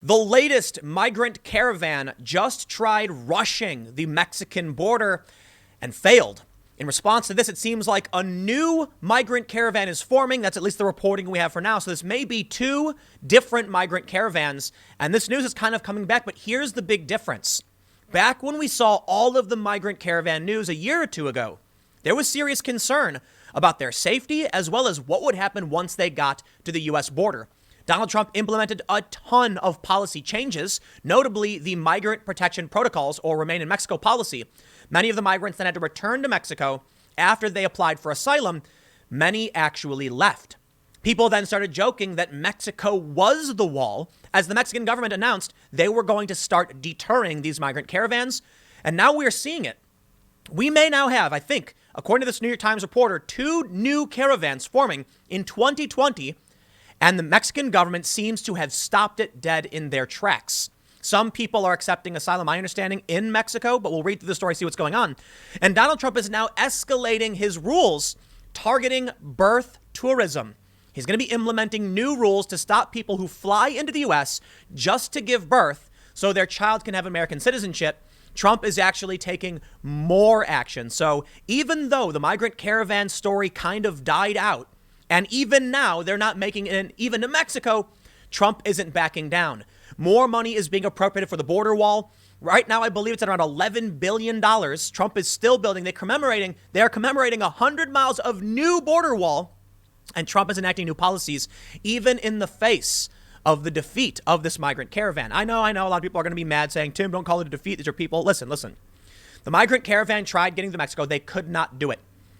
The latest migrant caravan just tried rushing the Mexican border and failed. In response to this, it seems like a new migrant caravan is forming. That's at least the reporting we have for now. So this may be two different migrant caravans. And this news is kind of coming back. But here's the big difference. Back when we saw all of the migrant caravan news a year or two ago, there was serious concern about their safety as well as what would happen once they got to the U.S. border. Donald Trump implemented a ton of policy changes, notably the migrant protection protocols or remain in Mexico policy. Many of the migrants then had to return to Mexico after they applied for asylum. Many actually left. People then started joking that Mexico was the wall as the Mexican government announced they were going to start deterring these migrant caravans. And now we're seeing it. We may now have, I think, according to this New York Times reporter, two new caravans forming in 2020. And the Mexican government seems to have stopped it dead in their tracks. Some people are accepting asylum, my understanding, in Mexico, but we'll read through the story, see what's going on. And Donald Trump is now escalating his rules targeting birth tourism. He's going to be implementing new rules to stop people who fly into the U.S. just to give birth so their child can have American citizenship. Trump is actually taking more action. So even though the migrant caravan story kind of died out, and even now, they're not making it even to Mexico, Trump isn't backing down. More money is being appropriated for the border wall. Right now, I believe it's at around $11 billion. Trump is still building. They are commemorating 100 miles of new border wall. And Trump is enacting new policies, even in the face of the defeat of this migrant caravan. I know. A lot of people are going to be mad saying, Tim, don't call it a defeat. These are people. Listen. The migrant caravan tried getting to Mexico. They could not do it.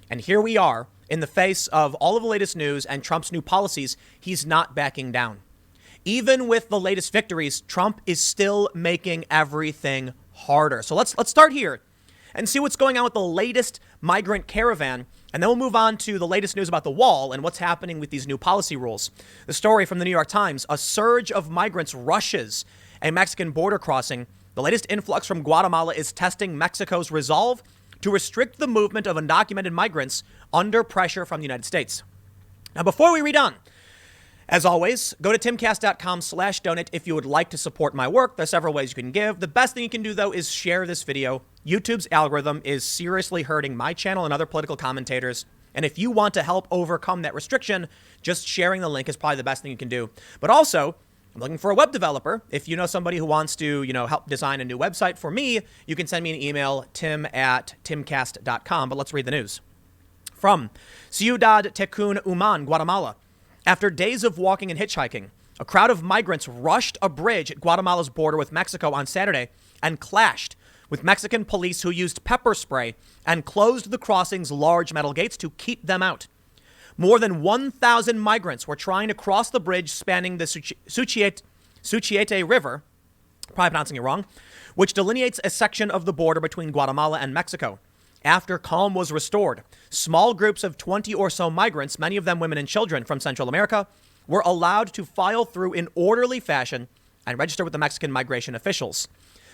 And here we are. In the face of all of the latest news and Trump's new policies, he's not backing down. Even with the latest victories, Trump is still making everything harder. So let's start here and see what's going on with the latest migrant caravan. And then we'll move on to the latest news about the wall and what's happening with these new policy rules. The story from the New York Times, a surge of migrants rushes a Mexican border crossing. The latest influx from Guatemala is testing Mexico's resolve to restrict the movement of undocumented migrants under pressure from the United States. Now, before we read on, as always, go to timcast.com/donate if you would like to support my work. There's several ways you can give. The best thing you can do, though, is share this video. YouTube's algorithm is seriously hurting my channel and other political commentators. And if you want to help overcome that restriction, just sharing the link is probably the best thing you can do. But also, I'm looking for a web developer. If you know somebody who wants to, help design a new website for me, you can send me an email, tim@timcast.com. But let's read the news. From Ciudad Tecún, Guatemala. After days of walking and hitchhiking, a crowd of migrants rushed a bridge at Guatemala's border with Mexico on Saturday and clashed with Mexican police who used pepper spray and closed the crossing's large metal gates to keep them out. More than 1,000 migrants were trying to cross the bridge spanning the Suchiate River, probably pronouncing it wrong, which delineates a section of the border between Guatemala and Mexico. After calm was restored, small groups of 20 or so migrants, many of them women and children from Central America, were allowed to file through in orderly fashion and register with the Mexican migration officials.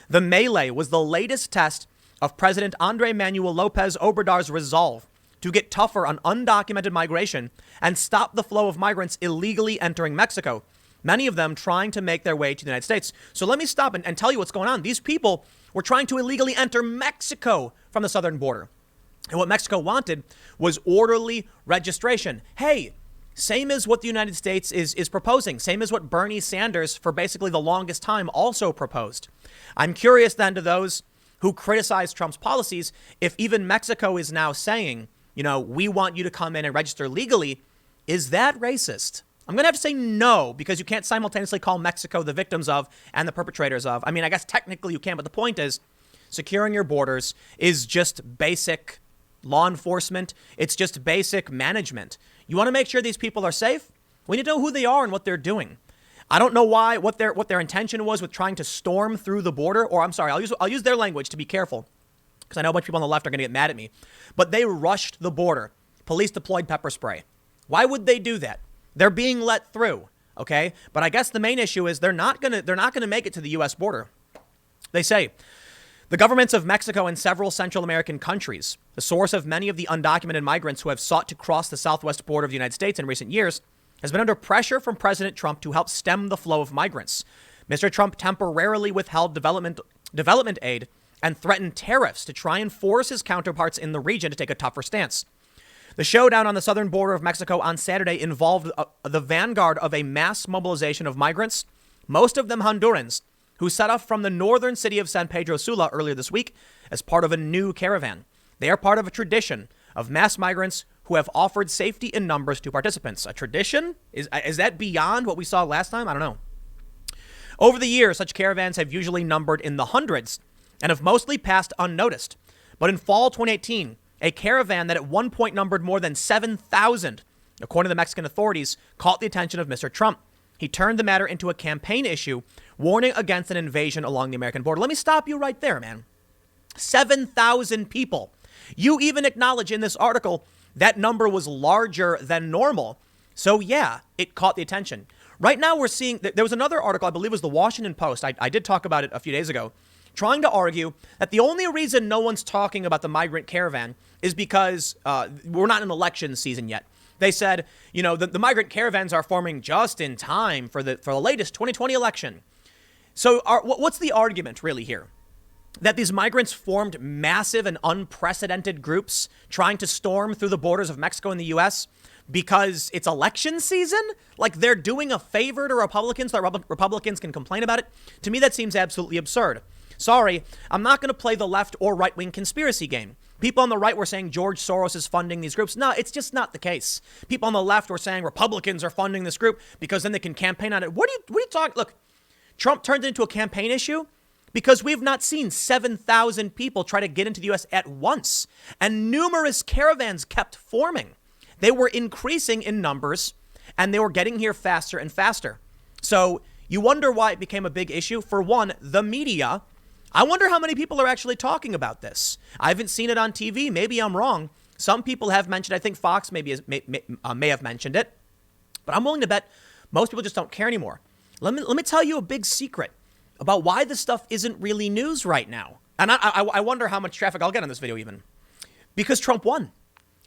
The melee was the latest test of President Andrés Manuel López Obrador's resolve to get tougher on undocumented migration and stop the flow of migrants illegally entering Mexico, many of them trying to make their way to the United States. So let me stop and tell you what's going on. These people were trying to illegally enter Mexico from the southern border. And what Mexico wanted was orderly registration. Hey, same as what the United States is proposing, same as what Bernie Sanders for basically the longest time also proposed. I'm curious then to those who criticize Trump's policies, if even Mexico is now saying, we want you to come in and register legally, is that racist? I'm going to have to say no, because you can't simultaneously call Mexico the victims of and the perpetrators of. I mean, I guess technically you can, but the point is securing your borders is just basic law enforcement. It's just basic management. You want to make sure these people are safe? We need to know who they are and what they're doing. I don't know what their intention was with trying to storm through the border, or I'll use their language to be careful, because I know a bunch of people on the left are going to get mad at me. But they rushed the border. Police deployed pepper spray. Why would they do that? They're being let through, okay? But I guess the main issue is they're not gonna make it to the U.S. border. They say the governments of Mexico and several Central American countries, the source of many of the undocumented migrants who have sought to cross the southwest border of the United States in recent years, has been under pressure from President Trump to help stem the flow of migrants. Mr. Trump temporarily withheld development aid and threatened tariffs to try and force his counterparts in the region to take a tougher stance. The showdown on the southern border of Mexico on Saturday involved the vanguard of a mass mobilization of migrants, most of them Hondurans, who set off from the northern city of San Pedro Sula earlier this week as part of a new caravan. They are part of a tradition of mass migrants who have offered safety in numbers to participants. A tradition? Is that beyond what we saw last time? I don't know. Over the years, such caravans have usually numbered in the hundreds and have mostly passed unnoticed. But in fall 2018, a caravan that at one point numbered more than 7,000, according to the Mexican authorities, caught the attention of Mr. Trump. He turned the matter into a campaign issue, warning against an invasion along the American border. Let me stop you right there, man. 7,000 people. You even acknowledge in this article that number was larger than normal. So yeah, it caught the attention. Right now we're seeing, there was another article, I believe it was the Washington Post. I did talk about it a few days ago, trying to argue that the only reason no one's talking about the migrant caravan is because we're not in election season yet. They said, you know, the migrant caravans are forming just in time for the latest 2020 election. So what's the argument really here? That these migrants formed massive and unprecedented groups trying to storm through the borders of Mexico and the U.S. because it's election season? Like they're doing a favor to Republicans so that Republicans can complain about it? To me, that seems absolutely absurd. Sorry, I'm not going to play the left or right-wing conspiracy game. People on the right were saying George Soros is funding these groups. No, it's just not the case. People on the left were saying Republicans are funding this group because then they can campaign on it. What are you talking? Look, Trump turned it into a campaign issue because we've not seen 7,000 people try to get into the U.S. at once. And numerous caravans kept forming. They were increasing in numbers and they were getting here faster and faster. So you wonder why it became a big issue. For one, the media. I wonder how many people are actually talking about this. I haven't seen it on TV. Maybe I'm wrong. Some people have mentioned, I think Fox may have mentioned it, but I'm willing to bet most people just don't care anymore. Let me tell you a big secret about why this stuff isn't really news right now. And I wonder how much traffic I'll get on this video even. Because Trump won.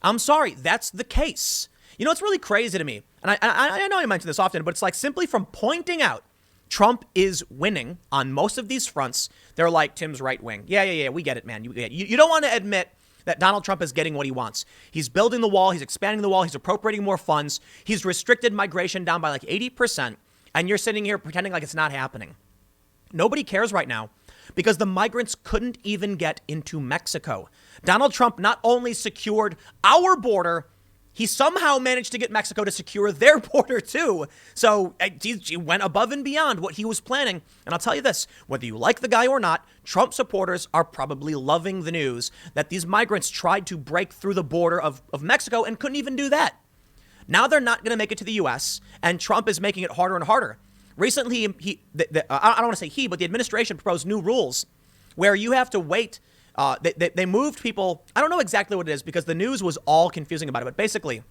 I'm sorry, that's the case. You know, it's really crazy to me. And I know I mention this often, but it's like simply from pointing out Trump is winning on most of these fronts. They're like, Tim's right wing. Yeah, we get it, man. You don't want to admit that Donald Trump is getting what he wants. He's building the wall. He's expanding the wall. He's appropriating more funds. He's restricted migration down by like 80%. And you're sitting here pretending like it's not happening. Nobody cares right now because the migrants couldn't even get into Mexico. Donald Trump not only secured our border, he somehow managed to get Mexico to secure their border too. So he went above and beyond what he was planning. And I'll tell you this, whether you like the guy or not, Trump supporters are probably loving the news that these migrants tried to break through the border of Mexico and couldn't even do that. Now they're not going to make it to the U.S. and Trump is making it harder and harder. Recently, I don't want to say he, but the administration proposed new rules where you have to wait. They moved people. I don't know exactly what it is because the news was all confusing about it. But basically,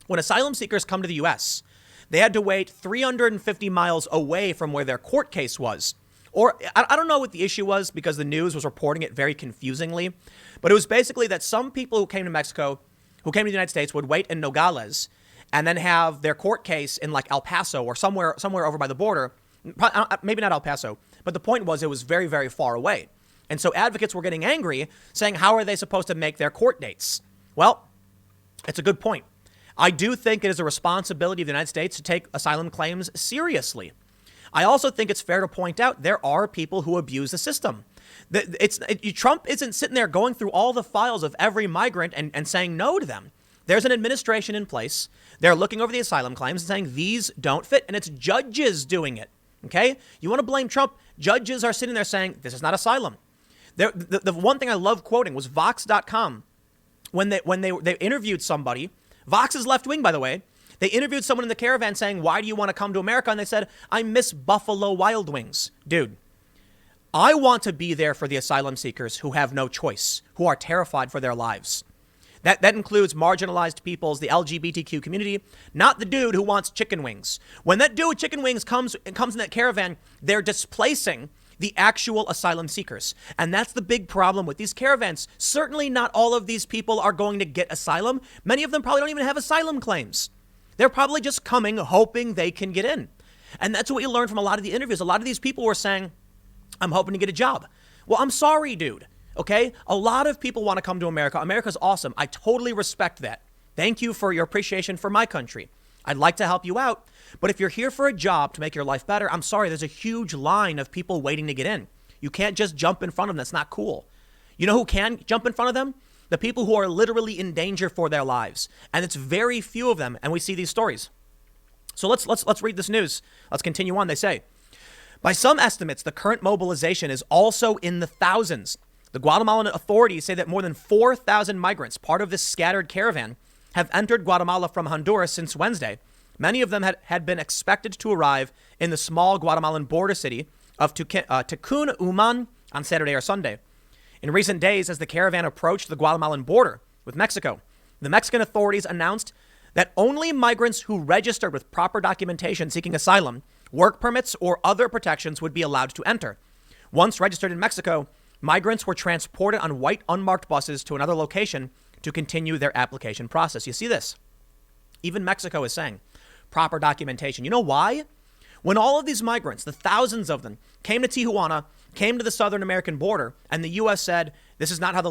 when asylum seekers come to the U.S., they had to wait 350 miles away from where their court case was. Or I don't know what the issue was because the news was reporting it very confusingly. But it was basically that some people who came to Mexico, who came to the United States, would wait in Nogales and then have their court case in like El Paso or somewhere over by the border. Maybe not El Paso. But the point was it was very, very far away. And so advocates were getting angry, saying, how are they supposed to make their court dates? Well, it's a good point. I do think it is a responsibility of the United States to take asylum claims seriously. I also think it's fair to point out there are people who abuse the system. Trump isn't sitting there going through all the files of every migrant and saying no to them. There's an administration in place. They're looking over the asylum claims and saying these don't fit, and it's judges doing it. Okay? You want to blame Trump? Judges are sitting there saying this is not asylum. The one thing I love quoting was Vox.com. When they interviewed somebody, Vox is left wing, by the way. They interviewed someone in the caravan saying, why do you want to come to America? And they said, I miss Buffalo Wild Wings. Dude, I want to be there for the asylum seekers who have no choice, who are terrified for their lives. That includes marginalized peoples, the LGBTQ community, not the dude who wants chicken wings. When that dude with chicken wings comes in that caravan, they're displacing the actual asylum seekers. And that's the big problem with these caravans. Certainly not all of these people are going to get asylum. Many of them probably don't even have asylum claims. They're probably just coming hoping they can get in. And that's what you learned from a lot of the interviews. A lot of these people were saying, I'm hoping to get a job. Well, I'm sorry, dude. Okay? A lot of people want to come to America. America's awesome. I totally respect that. Thank you for your appreciation for my country. I'd like to help you out. But if you're here for a job to make your life better, I'm sorry, there's a huge line of people waiting to get in. You can't just jump in front of them. That's not cool. You know who can jump in front of them? The people who are literally in danger for their lives. And it's very few of them. And we see these stories. So let's read this news. Let's continue on. They say, by some estimates, the current mobilization is also in the thousands. The Guatemalan authorities say that more than 4,000 migrants, part of this scattered caravan, have entered Guatemala from Honduras since Wednesday. Many of them had been expected to arrive in the small Guatemalan border city of Tacun Uman on Saturday or Sunday. In recent days, as the caravan approached the Guatemalan border with Mexico, the Mexican authorities announced that only migrants who registered with proper documentation seeking asylum, work permits, or other protections would be allowed to enter. Once registered in Mexico, migrants were transported on white unmarked buses to another location to continue their application process. You see this? Even Mexico is saying proper documentation. You know why? When all of these migrants, the thousands of them, came to Tijuana, came to the southern American border, and the U.S. said, this is not how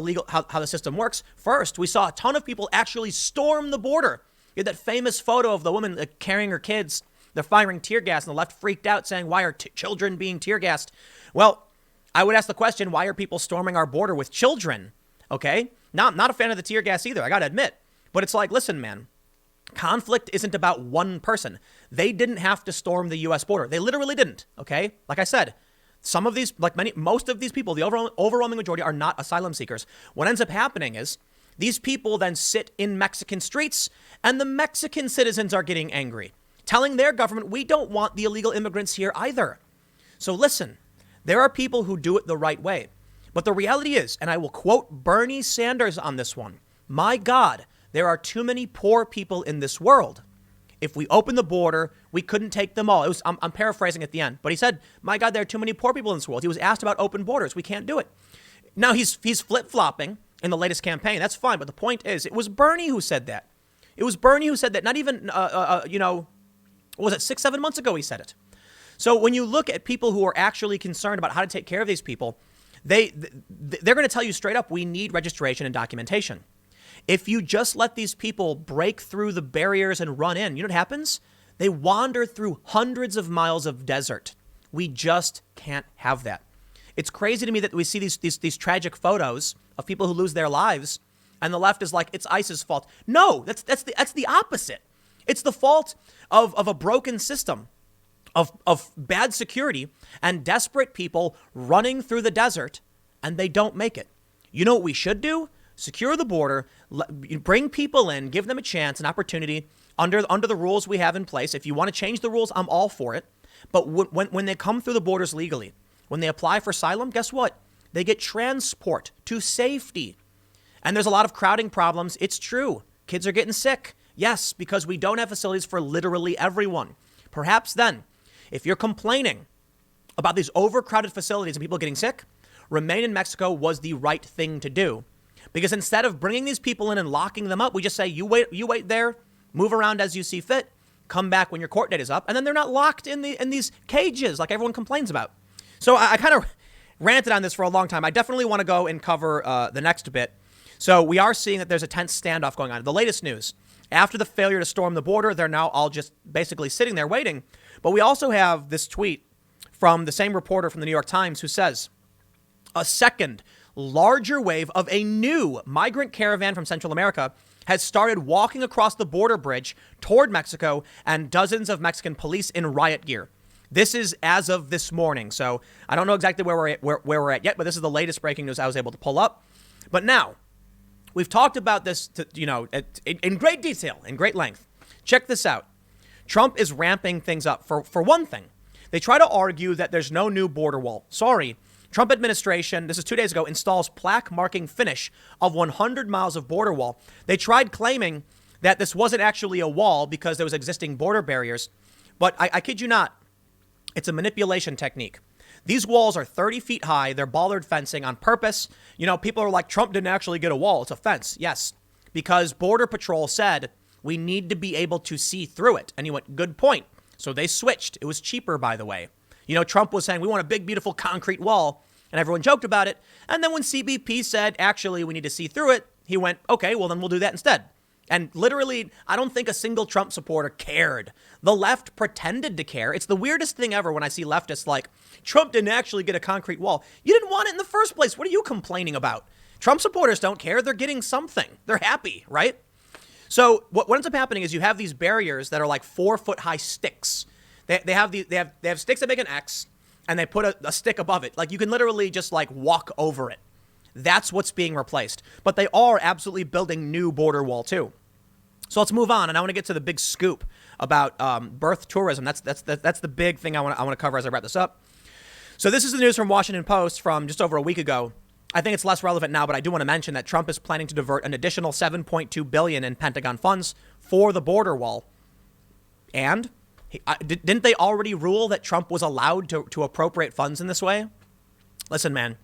the system works. First, we saw a ton of people actually storm the border. You had that famous photo of the woman carrying her kids. They're firing tear gas, and the left freaked out, saying, why are children being tear gassed? Well, I would ask the question, why are people storming our border with children? Okay? Not a fan of the tear gas either, I got to admit. But it's like, listen, man, conflict isn't about one person. They didn't have to storm the U.S. border. They literally didn't, okay? Like I said, some of these, most of these people, the overwhelming majority are not asylum seekers. What ends up happening is these people then sit in Mexican streets, and the Mexican citizens are getting angry, telling their government, we don't want the illegal immigrants here either. So listen, there are people who do it the right way. But the reality is, and I will quote Bernie Sanders on this one, my God, there are too many poor people in this world. If we open the border, we couldn't take them all. I'm paraphrasing at the end, but he said, my God, there are too many poor people in this world. He was asked about open borders. We can't do it. Now he's flip-flopping in the latest campaign. That's fine. But the point is, it was Bernie who said that. It was Bernie who said that. Not even, what was it, 6-7 months ago he said it. So when you look at people who are actually concerned about how to take care of these people, they're going to tell you straight up, we need registration and documentation. If you just let these people break through the barriers and run in, you know what happens? They wander through hundreds of miles of desert. We just can't have that. It's crazy to me that we see these tragic photos of people who lose their lives, and the left is like, it's ISIS's fault. No, that's the opposite. It's the fault of a broken system, of bad security and desperate people running through the desert, and they don't make it. You know what we should do? Secure the border, bring people in, give them a chance, an opportunity under the rules we have in place. If you want to change the rules, I'm all for it. But when they come through the borders legally, when they apply for asylum, guess what? They get transport to safety. And there's a lot of crowding problems. It's true. Kids are getting sick. Yes, because we don't have facilities for literally everyone. Perhaps then, if you're complaining about these overcrowded facilities and people getting sick, remain in Mexico was the right thing to do. Because instead of bringing these people in and locking them up, we just say, you wait there, move around as you see fit, come back when your court date is up, and then they're not locked in these cages like everyone complains about. So I kind of ranted on this for a long time. I definitely want to go and cover the next bit. So we are seeing that there's a tense standoff going on. The latest news, after the failure to storm the border, they're now all just basically sitting there waiting. But we also have this tweet from the same reporter from the New York Times who says, a second larger wave of a new migrant caravan from Central America has started walking across the border bridge toward Mexico, and dozens of Mexican police in riot gear. This is as of this morning. So I don't know exactly where we're at yet, but this is the latest breaking news I was able to pull up. But now we've talked about this, in great detail, in great length. Check this out. Trump is ramping things up. For one thing, they try to argue that there's no new border wall. Sorry. Trump administration, this is 2 days ago, installs plaque marking finish of 100 miles of border wall. They tried claiming that this wasn't actually a wall because there was existing border barriers. But I kid you not, it's a manipulation technique. These walls are 30 feet high. They're bollard fencing on purpose. You know, people are like, Trump didn't actually get a wall. It's a fence. Yes, because Border Patrol said we need to be able to see through it. And he went, good point. So they switched. It was cheaper, by the way. You know, Trump was saying, we want a big, beautiful concrete wall, and everyone joked about it. And then when CBP said, actually, we need to see through it, he went, okay, well, then we'll do that instead. And literally, I don't think a single Trump supporter cared. The left pretended to care. It's the weirdest thing ever when I see leftists like, Trump didn't actually get a concrete wall. You didn't want it in the first place. What are you complaining about? Trump supporters don't care. They're getting something. They're happy, right? So what ends up happening is you have these barriers that are like 4-foot high sticks. They have sticks that make an X, and they put a stick above it. Like you can literally just like walk over it. That's what's being replaced. But they are absolutely building new border wall too. So let's move on, and I want to get to the big scoop about birth tourism. That's the big thing I want to cover as I wrap this up. So this is the news from Washington Post from just over a week ago. I think it's less relevant now, but I do want to mention that Trump is planning to divert an additional $7.2 billion in Pentagon funds for the border wall. And didn't they already rule that Trump was allowed to appropriate funds in this way? Listen, man,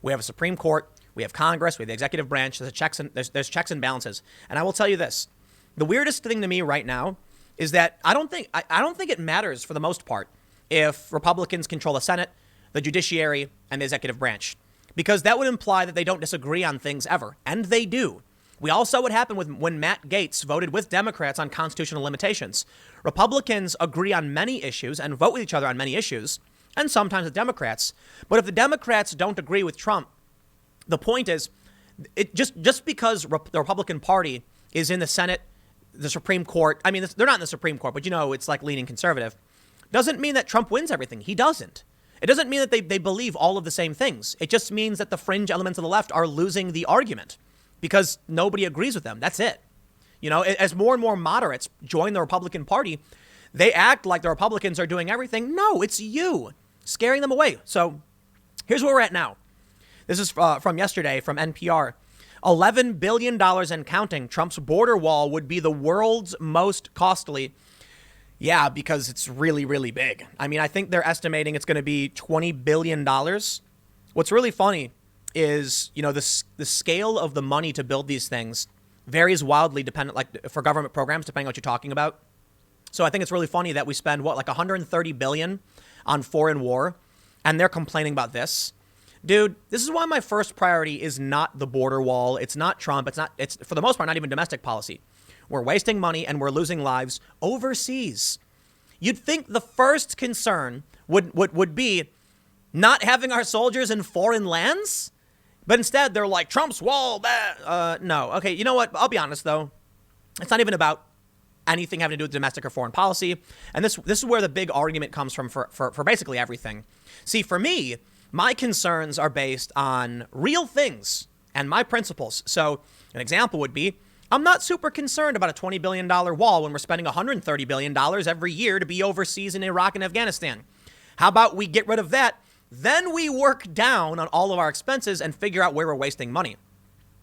we have a Supreme Court, we have Congress, we have the executive branch. There's checks and balances, and I will tell you this. The weirdest thing to me right now is that I don't think it matters for the most part if Republicans control the Senate, the judiciary, and the executive branch, because that would imply that they don't disagree on things ever. And they do. We all saw what happened when Matt Gaetz voted with Democrats on constitutional limitations. Republicans agree on many issues and vote with each other on many issues, and sometimes with Democrats. But if the Democrats don't agree with Trump, the point is, it just because the Republican Party is in the Senate, the Supreme Court, I mean, they're not in the Supreme Court, but you know, it's like leaning conservative, doesn't mean that Trump wins everything. He doesn't. It doesn't mean that they believe all of the same things. It just means that the fringe elements of the left are losing the argument because nobody agrees with them. That's it. You know, as more and more moderates join the Republican Party, they act like the Republicans are doing everything. No, it's you scaring them away. So here's where we're at now. This is from yesterday from NPR. $11 billion and counting. Trump's border wall would be the world's most costly. Yeah, because it's really, really big. I mean, I think they're estimating it's going to be $20 billion. What's really funny is, you know, the scale of the money to build these things varies wildly dependent, like for government programs, depending on what you're talking about. So I think it's really funny that we spend like $130 billion on foreign war, and they're complaining about this. Dude, this is why my first priority is not the border wall. It's not Trump. It's for the most part, not even domestic policy. We're wasting money and we're losing lives overseas. You'd think the first concern would be not having our soldiers in foreign lands, but instead they're like, Trump's wall, no. Okay, you know what? I'll be honest, though. It's not even about anything having to do with domestic or foreign policy. And this is where the big argument comes from for basically everything. See, for me, my concerns are based on real things and my principles. So an example would be, I'm not super concerned about a $20 billion wall when we're spending $130 billion every year to be overseas in Iraq and Afghanistan. How about we get rid of that? Then we work down on all of our expenses and figure out where we're wasting money.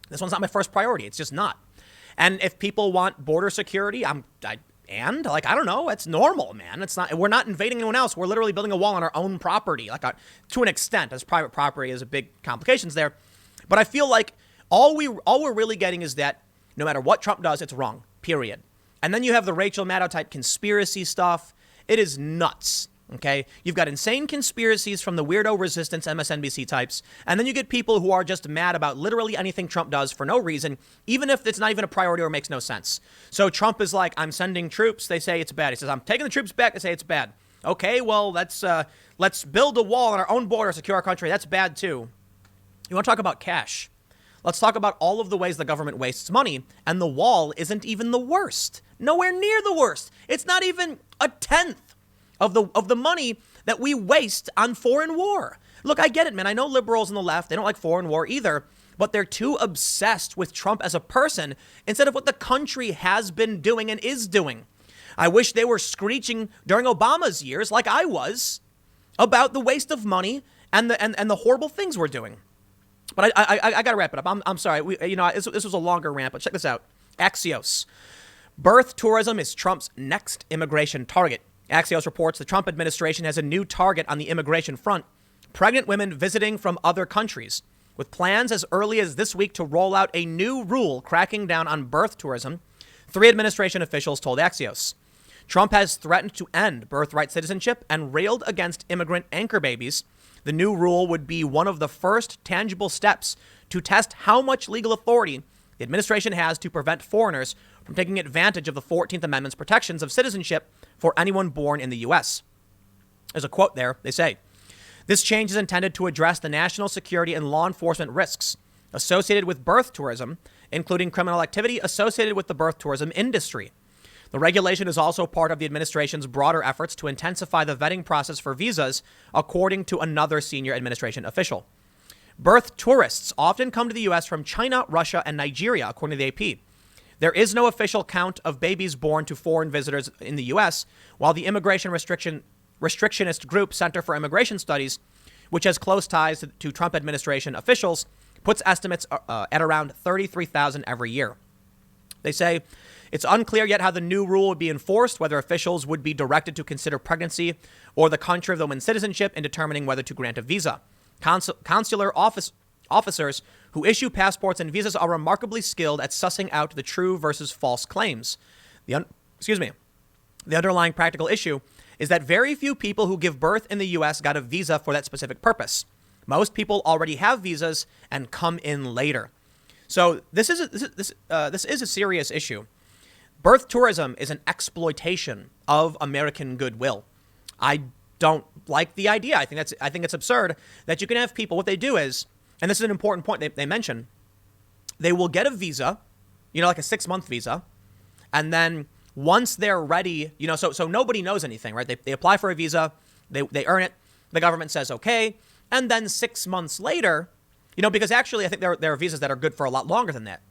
This one's not my first priority. It's just not. And if people want border security, I don't know. It's normal, man. It's not. We're not invading anyone else. We're literally building a wall on our own property, to an extent, as private property is a big complications there. But I feel like all we're really getting is that no matter what Trump does, it's wrong. Period. And then you have the Rachel Maddow type conspiracy stuff. It is nuts. Okay, you've got insane conspiracies from the weirdo resistance MSNBC types, and then you get people who are just mad about literally anything Trump does for no reason, even if it's not even a priority or makes no sense. So Trump is like, I'm sending troops. They say it's bad. He says, I'm taking the troops back. They say it's bad. Okay, well, let's build a wall on our own border, secure our country. That's bad too. You want to talk about cash? Let's talk about all of the ways the government wastes money, and the wall isn't even the worst. Nowhere near the worst. It's not even a tenth of the money that we waste on foreign war. Look, I get it, man. I know liberals on the left, they don't like foreign war either, but they're too obsessed with Trump as a person instead of what the country has been doing and is doing. I wish they were screeching during Obama's years, like I was, about the waste of money and the horrible things we're doing. But I got to wrap it up. I'm sorry. This was a longer rant, but check this out. Axios. Birth tourism is Trump's next immigration target. Axios reports the Trump administration has a new target on the immigration front, pregnant women visiting from other countries, with plans as early as this week to roll out a new rule cracking down on birth tourism, 3 administration officials told Axios. Trump has threatened to end birthright citizenship and railed against immigrant anchor babies. The new rule would be one of the first tangible steps to test how much legal authority the administration has to prevent foreigners from taking advantage of the 14th Amendment's protections of citizenship for anyone born in the U.S. There's a quote there. They say, "This change is intended to address the national security and law enforcement risks associated with birth tourism, including criminal activity associated with the birth tourism industry. The regulation is also part of the administration's broader efforts to intensify the vetting process for visas, according to another senior administration official. Birth tourists often come to the U.S. from China, Russia, and Nigeria, according to the AP. There is no official count of babies born to foreign visitors in the U.S., while the immigration restrictionist group Center for Immigration Studies, which has close ties to Trump administration officials, puts estimates at around 33,000 every year. They say it's unclear yet how the new rule would be enforced, whether officials would be directed to consider pregnancy or the country of the woman's citizenship in determining whether to grant a visa. Consular officers who issue passports and visas are remarkably skilled at sussing out the true versus false claims. The underlying practical issue is that very few people who give birth in the U.S. got a visa for that specific purpose. Most people already have visas and come in later." So this is a serious issue. Birth tourism is an exploitation of American goodwill. I don't like the idea. I think it's absurd that you can have people. What they do is, and this is an important point they mention, they will get a visa, like a 6-month visa, and then once they're ready, so nobody knows anything, right? They apply for a visa, they earn it, the government says okay, and then 6 months later, because actually I think there are visas that are good for a lot longer than that.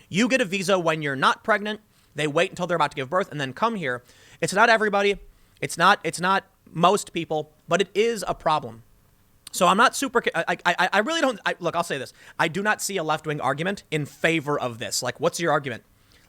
You get a visa when you're not pregnant. They wait until they're about to give birth and then come here. It's not everybody. It's not most people, but it is a problem. So I'm not super, I really don't, look, I'll say this. I do not see a left-wing argument in favor of this. Like, what's your argument?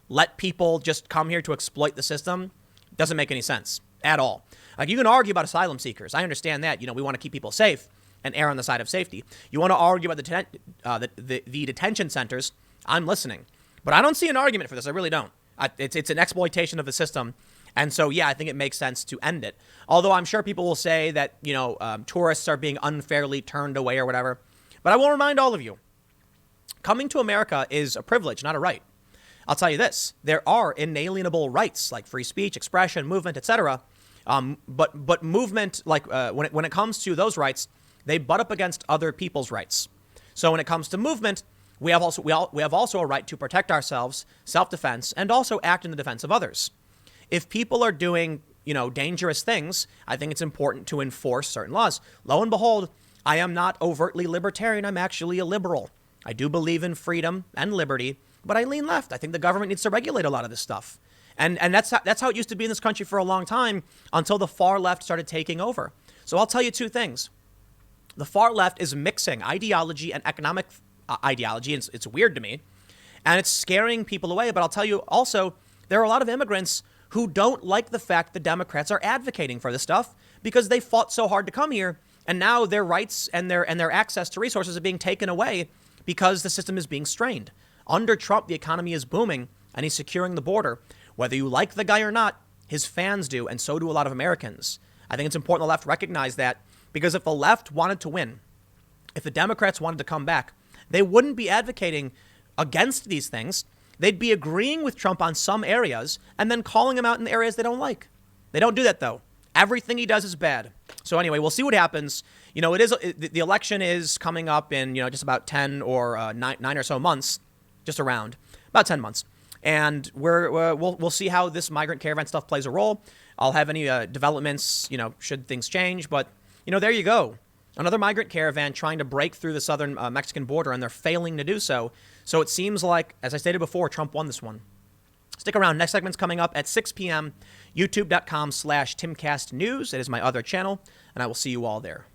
Let people just come here to exploit the system? Doesn't make any sense at all. Like, you can argue about asylum seekers. I understand that. We want to keep people safe and err on the side of safety. You want to argue about the detention centers? I'm listening. But I don't see an argument for this. I really don't. It's an exploitation of the system. And so, yeah, I think it makes sense to end it. Although I'm sure people will say that, tourists are being unfairly turned away or whatever. But I will remind all of you, coming to America is a privilege, not a right. I'll tell you this. There are inalienable rights like free speech, expression, movement, etc. But movement, like when it comes to those rights, they butt up against other people's rights. So when it comes to movement, we have also a right to protect ourselves, self-defense, and also act in the defense of others. If people are doing, dangerous things, I think it's important to enforce certain laws. Lo and behold, I am not overtly libertarian. I'm actually a liberal. I do believe in freedom and liberty, but I lean left. I think the government needs to regulate a lot of this stuff. And that's how it used to be in this country for a long time until the far left started taking over. So I'll tell you two things. The far left is mixing ideology and economic ideology. It's weird to me, and it's scaring people away. But I'll tell you also, there are a lot of immigrants who don't like the fact the Democrats are advocating for this stuff because they fought so hard to come here, and now their rights and their access to resources are being taken away because the system is being strained. Under Trump, the economy is booming, and he's securing the border. Whether you like the guy or not, his fans do, and so do a lot of Americans. I think it's important the left recognize that, because if the left wanted to win, if the Democrats wanted to come back, they wouldn't be advocating against these things. They'd be agreeing with Trump on some areas and then calling him out in the areas they don't like. They don't do that, though. Everything he does is bad. So anyway, we'll see what happens. The election is coming up in, just about 10 or 9 or so months, just around about 10 months. And we'll see how this migrant caravan stuff plays a role. I'll have any developments, should things change. But, there you go. Another migrant caravan trying to break through the southern Mexican border, and they're failing to do so. So it seems like, as I stated before, Trump won this one. Stick around. Next segment's coming up at 6 p.m. YouTube.com/TimCastNews. It is my other channel, and I will see you all there.